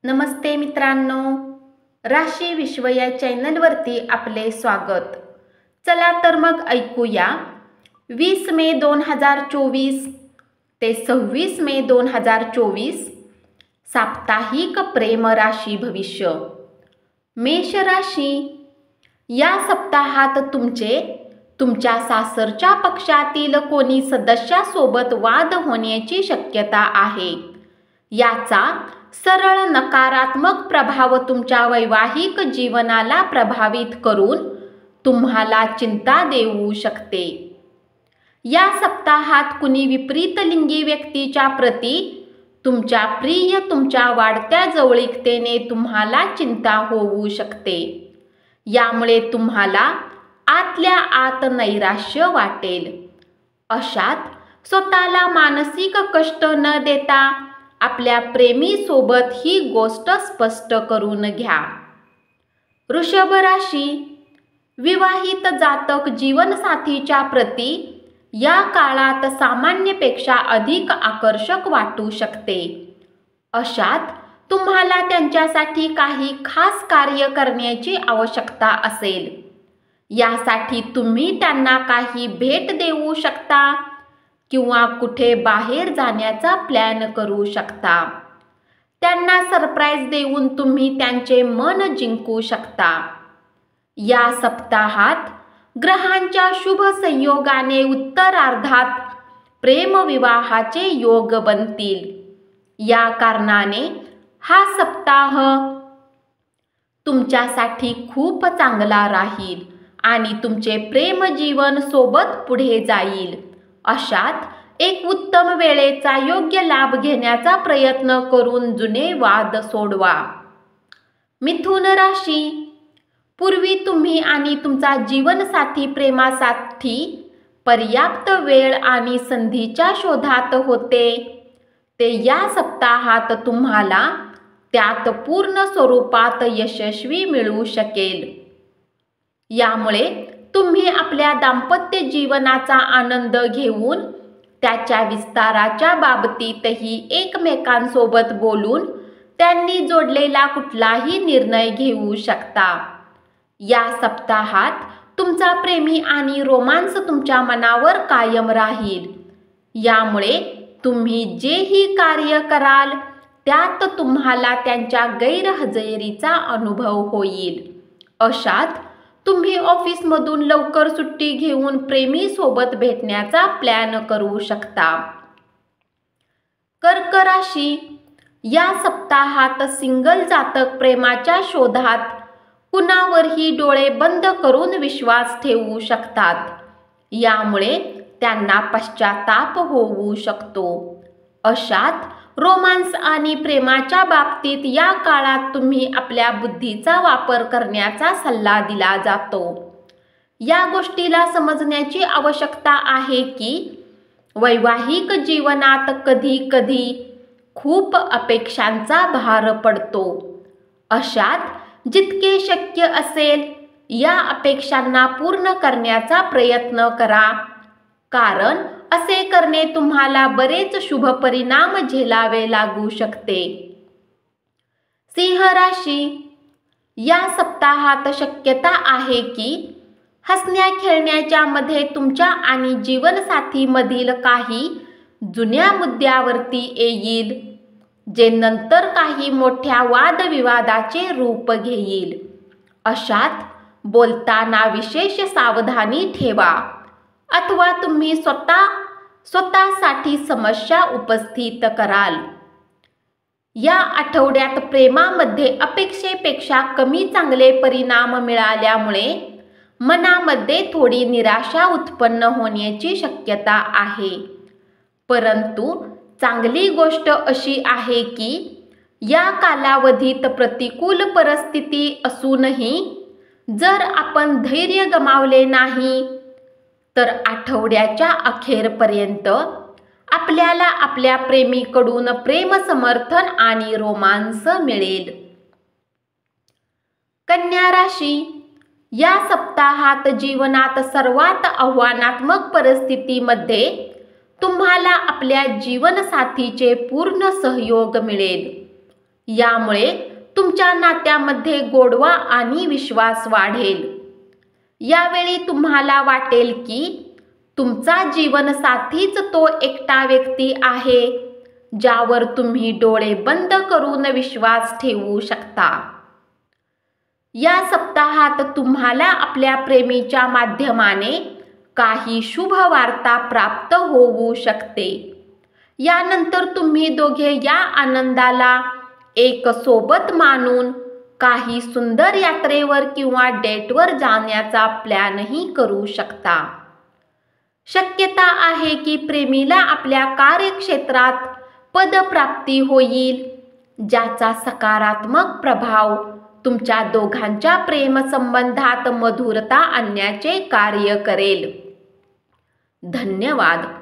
नमस्ते मित्रांनो, राशी विश्व या चॅनलवरती आपले स्वागत। चला तर मग ऐकूया 20 मे 2024 ते 26 मे 2024 साप्ताहिक प्रेम राशी भविष्य। मेष राशी, या सप्ताहात तुमच्या सासरच्या पक्षातील कोणी सदस्यासोबत वाद होण्याची शक्यता आहे। याचा सरळ नकारात्मक प्रभाव तुमच्या वैवाहिक जीवनाला प्रभावित करून तुम्हाला चिंता देऊ शकते। या सप्ताहात कुणी विपरीत लिंगी व्यक्तीच्या प्रती तुमच्या वाढत्या जवळीकतेने तुम्हाला चिंता होऊ शकते। यामुळे तुम्हाला आतल्या आत नैराश्य वाटेल। अशात स्वतःला मानसिक कष्ट न देता आपल्या प्रेमीसोबत ही गोष्ट स्पष्ट करून घ्या। वृषभ राशी, विवाहित जातक जीवनसाथीच्या प्रती या काळात सामान्यपेक्षा अधिक आकर्षक वाटू शकते। अशात तुम्हाला त्यांच्यासाठी काही खास कार्य करण्याची आवश्यकता असेल। यासाठी तुम्ही त्यांना काही भेट देऊ शकता किंवा कुठे बाहेर जाण्याचा प्लॅन करू शकता। त्यांना सरप्राईज देऊन तुम्ही त्यांचे मन जिंकू शकता। या सप्ताहात ग्रहांच्या शुभ संयोगाने उत्तरार्धात प्रेमविवाहाचे योग बनतील। या कारणाने हा सप्ताह तुमच्यासाठी खूप चांगला राहील आणि तुमचे प्रेमजीवन सोबत पुढे जाईल। अशात एक उत्तम वेळेचा योग्य लाभ घेण्याचा प्रयत्न करून जुने वाद सोडवा। मिथुन राशी, पूर्वी तुम्ही आणि तुमचा जीवनसाथी प्रेमासाठी पर्याप्त वेळ आणि संधीच्या शोधात होते, ते या सप्ताहात तुम्हाला त्यात पूर्ण स्वरूपात यशस्वी मिळू शकेल। यामुळे तुम्ही आपल्या दाम्पत्य जीवनाचा आनंद घेऊन त्याच्या विस्ताराच्या बाबतीतही एकमेकांसोबत बोलून त्यांनी जोडलेला कुठलाही निर्णय घेऊ शकता। या सप्ताहात तुमचा प्रेमी आणि रोमांस तुमच्या मनावर कायम राहील। यामुळे तुम्ही जेही कार्य कराल त्यात तुम्हाला त्यांच्या गैरहजेरीचा अनुभव होईल। अशात तुम्ही ऑफिसमधून लवकर सुट्टी घेऊन प्रेमीसोबत भेटण्याचा प्लॅन करू शकता। कर्क राशी, या सप्ताहात सिंगल जातक प्रेमाच्या शोधात कुणावरही डोळे बंद करून विश्वास ठेवू शकतात। यामुळे त्यांना पश्चाताप होऊ शकतो। अशात रोमांस आणि प्रेमाच्या बाबतीत या काळात तुम्ही आपल्या बुद्धीचा वापर करण्याचा सल्ला दिला जातो। या गोष्टीला समजण्याची आवश्यकता आहे की वैवाहिक जीवनात कधी कधी खूप अपेक्षांचा भार पडतो। अशात जितके शक्य असेल या अपेक्षांना पूर्ण करण्याचा प्रयत्न करा, कारण असे करणे तुम्हाला बरेच शुभ परिणाम झेलावे लागू शकते। सिंह राशी, या सप्ताहात शक्यता आहे की हसण्या खेळण्याच्या मध्ये तुमच्या आणि जीवनसाथीमधील काही जुन्या मुद्द्यावरती येईल, जे नंतर काही मोठ्या वादविवादाचे रूप घेईल। अशात बोलताना विशेष सावधानी ठेवा अथवा तुम्ही स्वतःसाठी समस्या उपस्थित कराल। या आठवड्यात प्रेमामध्ये अपेक्षेपेक्षा कमी चांगले परिणाम मिळाल्यामुळे मनामध्ये थोडी निराशा उत्पन्न होण्याची शक्यता आहे। परंतु चांगली गोष्ट अशी आहे की या कालावधीत प्रतिकूल परिस्थिती असूनही जर आपण धैर्य गमावले नाही तर आठवड्याच्या अखेरपर्यंत आपल्याला आपल्या प्रेमीकडून प्रेम समर्थन आणि रोमांस मिळेल। कन्या राशी, या सप्ताहात जीवनात सर्वात आव्हानात्मक परिस्थितीमध्ये तुम्हाला आपल्या जीवनसाथीचे पूर्ण सहयोग मिळेल। यामुळे तुमच्या नात्यामध्ये गोडवा आणि विश्वास वाढेल. यावेळी तुम्हाला वाटेल की तुमचा जीवनसाथीच तो एकटा व्यक्ती आहे ज्यावर तुम्ही डोळे बंद करून विश्वास ठेवू शकता. या सप्ताहात तुम्हाला आपल्या प्रेमीच्या माध्यमाने काही शुभ वार्ता प्राप्त होऊ शकते. यानंतर तुम्ही दोघे या आनंदाला एक सोबत मानून काही सुंदर यात्रेवर किंवा डेटवर जाण्याचा प्लॅनही करू शकता. शक्यता आहे की प्रेमीला आपल्या कार्यक्षेत्रात पदप्राप्ती होईल, ज्याचा सकारात्मक प्रभाव तुमच्या दोघांच्या प्रेमसंबंधात मधुरता आणण्याचे कार्य करेल. धन्यवाद.